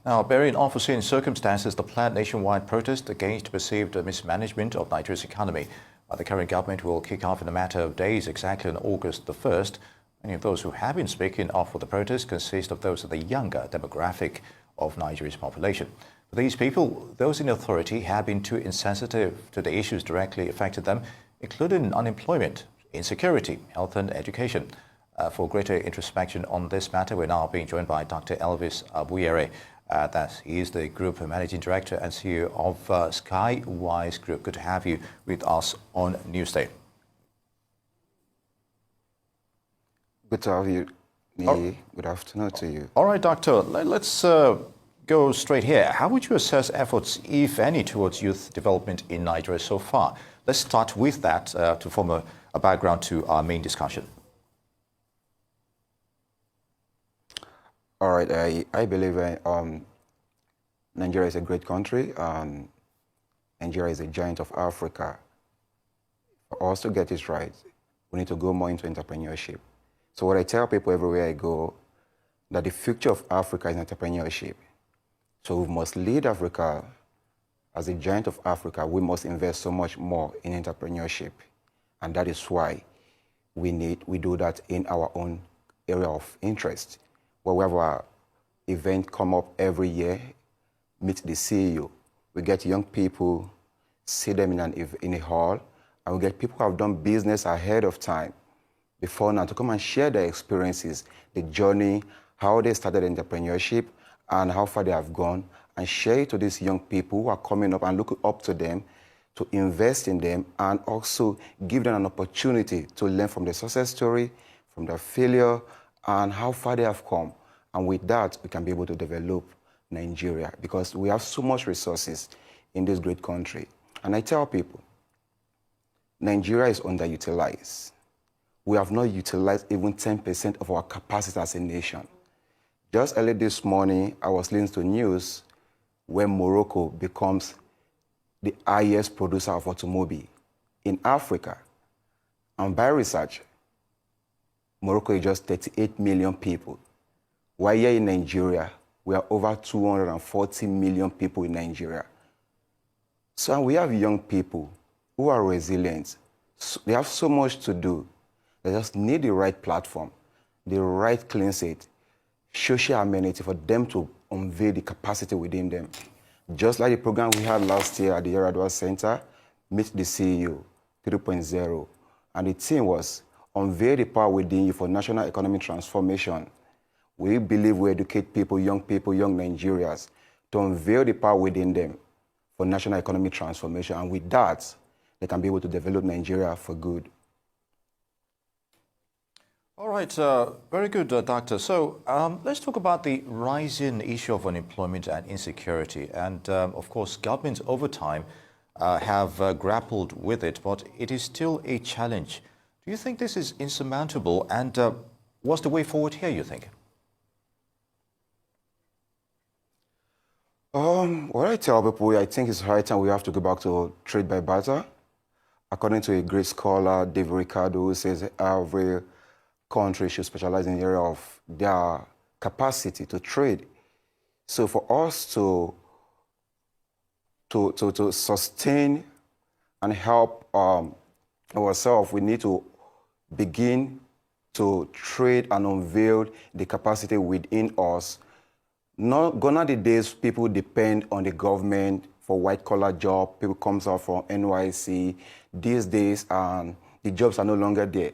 Now, bearing unforeseen circumstances, the planned nationwide protest against perceived mismanagement of Nigeria's economy by the current government will kick off in a matter of days, exactly on August the 1st. Many of those who have been speaking up for the protest consist of those of the younger demographic of Nigeria's population. For these people, those in authority have been too insensitive to the issues directly affecting them, including unemployment, insecurity, health and education. For greater introspection on this matter, we're now being joined by Dr. Elvis Abuyere. He is the Group Managing Director and CEO of Skyewise Group. Good to have you with us on Newsday. Good to have you. Good afternoon to you. All right, Doctor, let's go straight here. How would you assess efforts, if any, towards youth development in Nigeria so far? Let's start with that to form a background to our main discussion. All right, I believe Nigeria is a great country. Nigeria is a giant of Africa. For us to get this right, we need to go more into entrepreneurship. So what I tell people everywhere I go, that the future of Africa is entrepreneurship. So we must lead Africa. As a giant of Africa, we must invest so much more in entrepreneurship. And that is why we do that in our own area of interest. Where we have an event come up every year, meet the CEO. We get young people, see them in a hall, and we get people who have done business ahead of time before now to come and share their experiences, the journey, how they started entrepreneurship, and how far they have gone, and share it to these young people who are coming up and look up to them, to invest in them, and also give them an opportunity to learn from their success story, from their failure, and how far they have come. And with that, we can be able to develop Nigeria because we have so much resources in this great country. And I tell people, Nigeria is underutilized. We have not utilized even 10% of our capacity as a nation. Just early this morning, I was listening to news where Morocco becomes the highest producer of automobile in Africa. And by research, Morocco is just 38 million people. While here in Nigeria, we are over 240 million people in Nigeria. So we have young people who are resilient. They have so much to do. They just need the right platform, the right clean slate, social amenity for them to unveil the capacity within them. Just like the program we had last year at the Yaradua Center, Meet the CEO 3.0. And the theme was unveil the power within you for national economic transformation. We believe we educate people, young Nigerians, to unveil the power within them for national economic transformation. And with that, they can be able to develop Nigeria for good. All right, very good, Doctor. So let's talk about the rising issue of unemployment and insecurity. And of course, governments over time have grappled with it, but it is still a challenge. Do you think this is insurmountable? And what's the way forward here, you think? What I tell people, I think it's high time we have to go back to trade by barter. According to a great scholar, David Ricardo, who says every country should specialize in the area of their capacity to trade. So for us to sustain and help ourselves, we need to begin to trade and unveil the capacity within us. Gone are the days people depend on the government for white-collar job. People comes out from NYC. These days, the jobs are no longer there.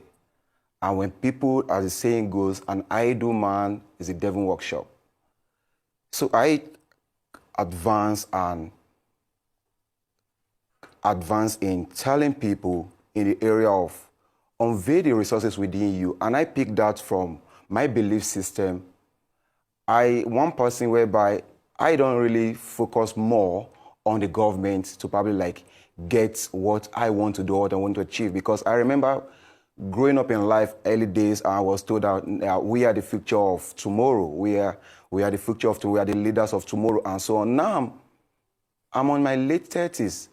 And when people, as the saying goes, an idle man is a devil workshop. So I advance in telling people in the area of unveil the resources within you. And I pick that from my belief system. One person whereby I don't really focus more on the government to probably like get what I want to do, what I want to achieve. Because I remember growing up in life, early days, I was told that we are the future of tomorrow. We are the future of tomorrow. We are the leaders of tomorrow, and so on. Now, I'm on my late 30s.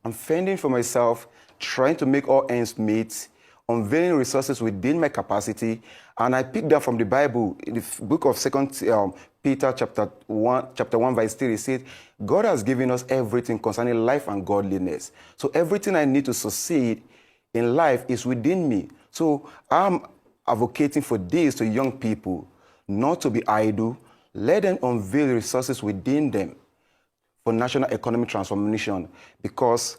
I'm fending for myself, trying to make all ends meet, unveiling resources within my capacity. And I picked that from the Bible, in the book of Second Peter chapter 1, verse 3, it says, God has given us everything concerning life and godliness. So everything I need to succeed in life is within me. So I'm advocating for this to young people, not to be idle. Let them unveil the resources within them for national economic transformation, because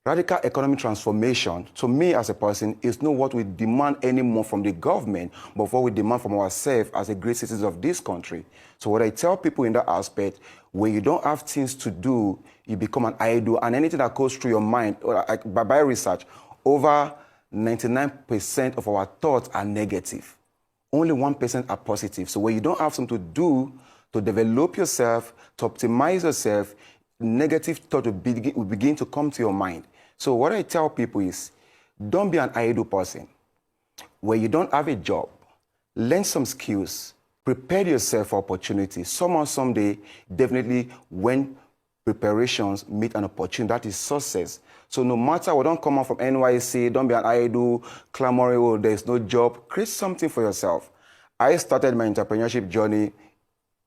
radical economic transformation, to me as a person, is not what we demand anymore from the government, but what we demand from ourselves as a great citizens of this country. So what I tell people in that aspect, when you don't have things to do, you become an idle, and anything that goes through your mind, by research, over 99% of our thoughts are negative. Only 1% are positive. So when you don't have something to do to develop yourself, to optimize yourself, negative thought will begin to come to your mind. So what I tell people is, don't be an idle person. When you don't have a job, learn some skills, prepare yourself for opportunities. Somehow, someday, definitely when preparations meet an opportunity, that is success. So no matter what, don't come out from NYC, don't be an idle, clamoring, oh, there's no job. Create something for yourself. I started my entrepreneurship journey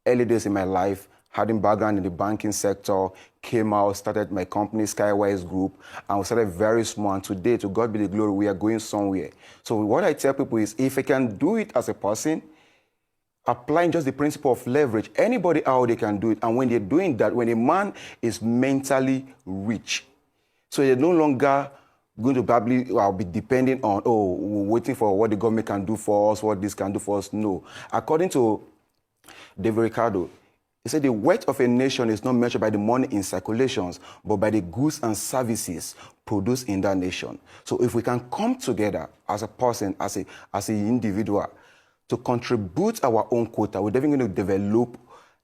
early days in my life, having background in the banking sector, came out, started my company, Skywise Group, and we started very small. And today, to God be the glory, we are going somewhere. So what I tell people is, if I can do it as a person, applying just the principle of leverage, anybody out there can do it. And when they're doing that, when a man is mentally rich, so they're no longer going to probably be depending on, oh, we're waiting for what the government can do for us, what this can do for us. No. According to David Ricardo, he said the wealth of a nation is not measured by the money in circulations, but by the goods and services produced in that nation. So if we can come together as a person, as an individual, to contribute our own quota, we're definitely going to develop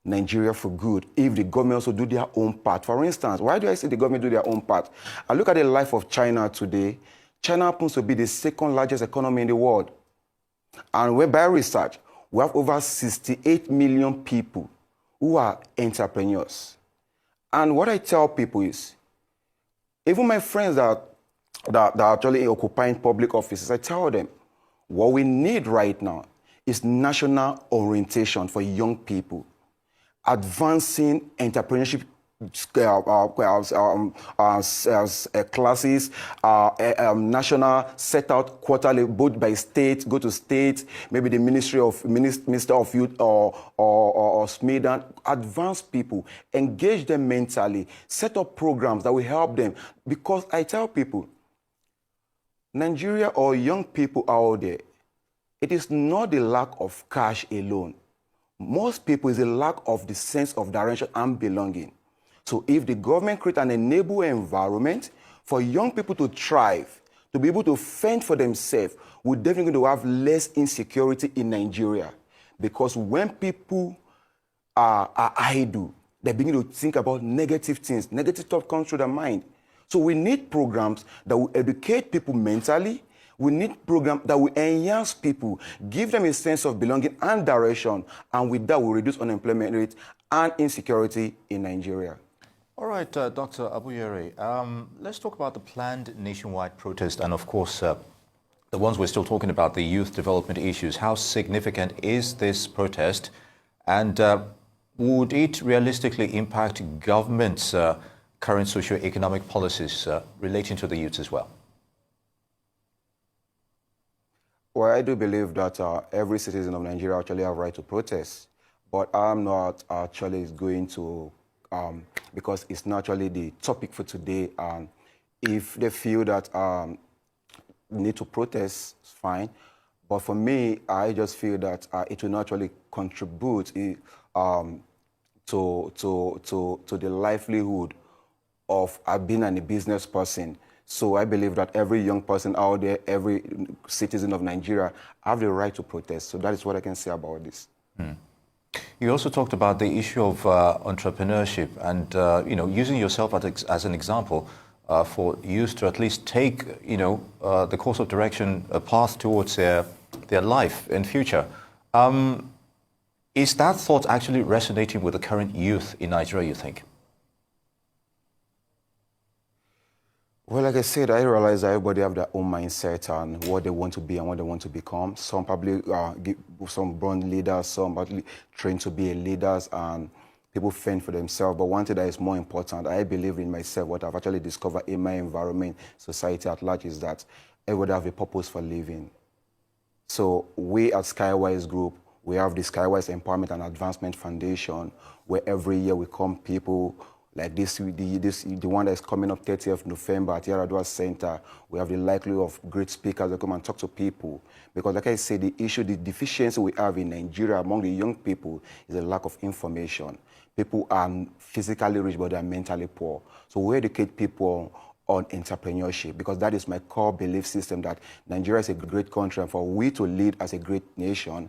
Nigeria for good if the government also do their own part. For instance, why do I say the government do their own part? I look at the life of China today. China happens to be the second largest economy in the world. And when by research, we have over 68 million people who are entrepreneurs. And what I tell people is, even my friends that are actually occupying public offices, I tell them, what we need right now is national orientation for young people, advancing entrepreneurship classes, national set out quarterly, both by state, go to state, maybe the Minister of Youth or SMEDA, advance people, engage them mentally, set up programs that will help them. Because I tell people, Nigeria or young people out there, it is not the lack of cash alone. Most people is a lack of the sense of direction and belonging. So if the government create an enable environment for young people to thrive, to be able to fend for themselves, we're definitely going to have less insecurity in Nigeria. Because when people are idle, they begin to think about negative things. Negative thought comes through their mind. So we need programs that will educate people mentally. We need programs that will enhance people, give them a sense of belonging and direction, and with that, we'll reduce unemployment rate and insecurity in Nigeria. All right, Dr. Abuyere, let's talk about the planned nationwide protest and, of course, the ones we're still talking about, the youth development issues. How significant is this protest, and would it realistically impact government's current socio-economic policies relating to the youth as well? Well, I do believe that every citizen of Nigeria actually have a right to protest, but I'm not actually going to, because it's not actually the topic for today. If they feel that need to protest, it's fine. But for me, I just feel that it will not actually contribute to the livelihood of being a business person. So I believe that every young person out there, every citizen of Nigeria have the right to protest. So that is what I can say about this. You also talked about the issue of entrepreneurship and, using yourself as an example for youth to at least take, the course of direction, a path towards their life in future. Is that thought actually resonating with the current youth in Nigeria, you think? Well, like I said, I realize that everybody have their own mindset and what they want to be and what they want to become. Some probably some born leaders, some probably trained to be leaders, and people fend for themselves. But one thing that is more important, I believe in myself, what I've actually discovered in my environment, society at large, is that everybody have a purpose for living. So we at Skywise Group, we have the Skywise Empowerment and Advancement Foundation, where every year we come people like the one that is coming up 30th November at Yaradua Center. We have the likelihood of great speakers that come and talk to people. Because like I said, the issue, the deficiency we have in Nigeria among the young people is a lack of information. People are physically rich, but they are mentally poor. So we educate people on entrepreneurship, because that is my core belief system, that Nigeria is a great country, and for we to lead as a great nation,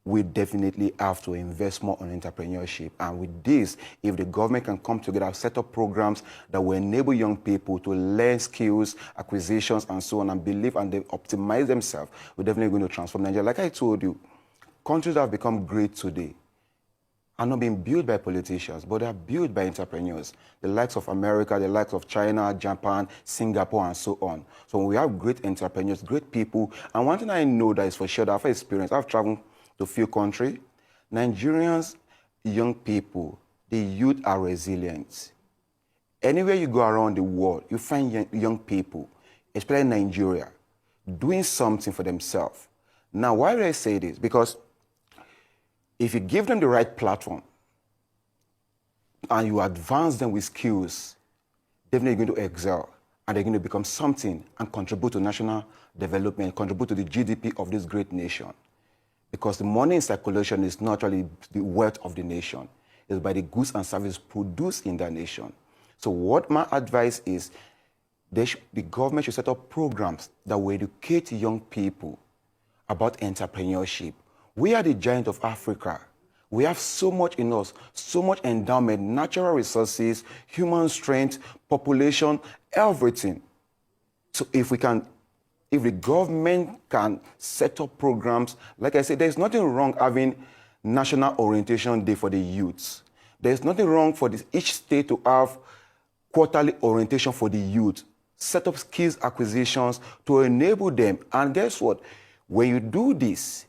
we definitely have to invest more on entrepreneurship. And with this, if the government can come together, set up programs that will enable young people to learn skills, acquisitions, and so on, and believe and they optimize themselves, we're definitely going to transform Nigeria. Like I told you, countries that have become great today are not being built by politicians, but they are built by entrepreneurs. The likes of America, the likes of China, Japan, Singapore, and so on. So when we have great entrepreneurs, great people, and one thing I know that is for sure, that I've experienced, I've traveled to a few countries, Nigerians, young people, the youth are resilient. Anywhere you go around the world, you find young people, especially in Nigeria, doing something for themselves. Now, why do I say this? Because if you give them the right platform and you advance them with skills, definitely going to excel, and they're going to become something and contribute to national development, contribute to the GDP of this great nation. Because the money in circulation is not really the wealth of the nation. It's by the goods and services produced in that nation. So what my advice is, the government should set up programs that will educate young people about entrepreneurship. We are the giant of Africa. We have so much in us, so much endowment, natural resources, human strength, population, everything. So if the government can set up programs, like I said, there's nothing wrong having National Orientation Day for the youths. There's nothing wrong for each state to have quarterly orientation for the youth. Set up skills acquisitions to enable them. And guess what? When you do this,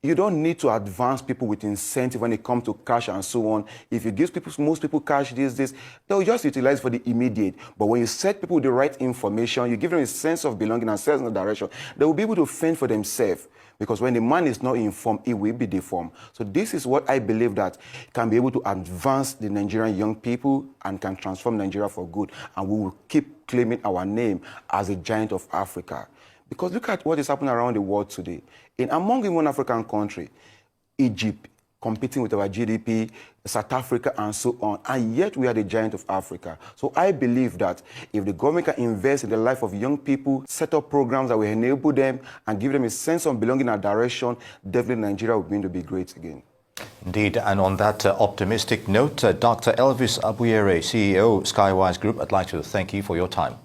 you don't need to advance people with incentive when it comes to cash and so on. If you give most people cash these days, they'll just utilize for the immediate. But when you set people with the right information, you give them a sense of belonging and sense of direction, they will be able to fend for themselves. Because when the man is not informed, he will be deformed. So this is what I believe that can be able to advance the Nigerian young people and can transform Nigeria for good. And we will keep claiming our name as a giant of Africa. Because look at what is happening around the world today. Among even one African country, Egypt, competing with our GDP, South Africa, and so on, and yet we are the giant of Africa. So I believe that if the government can invest in the life of young people, set up programs that will enable them and give them a sense of belonging and direction, definitely Nigeria will begin to be great again. Indeed, and on that optimistic note, Dr. Elvis Abuyere, CEO of Skywise Group, I'd like to thank you for your time.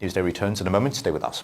Newsday returns in a moment. Stay with us.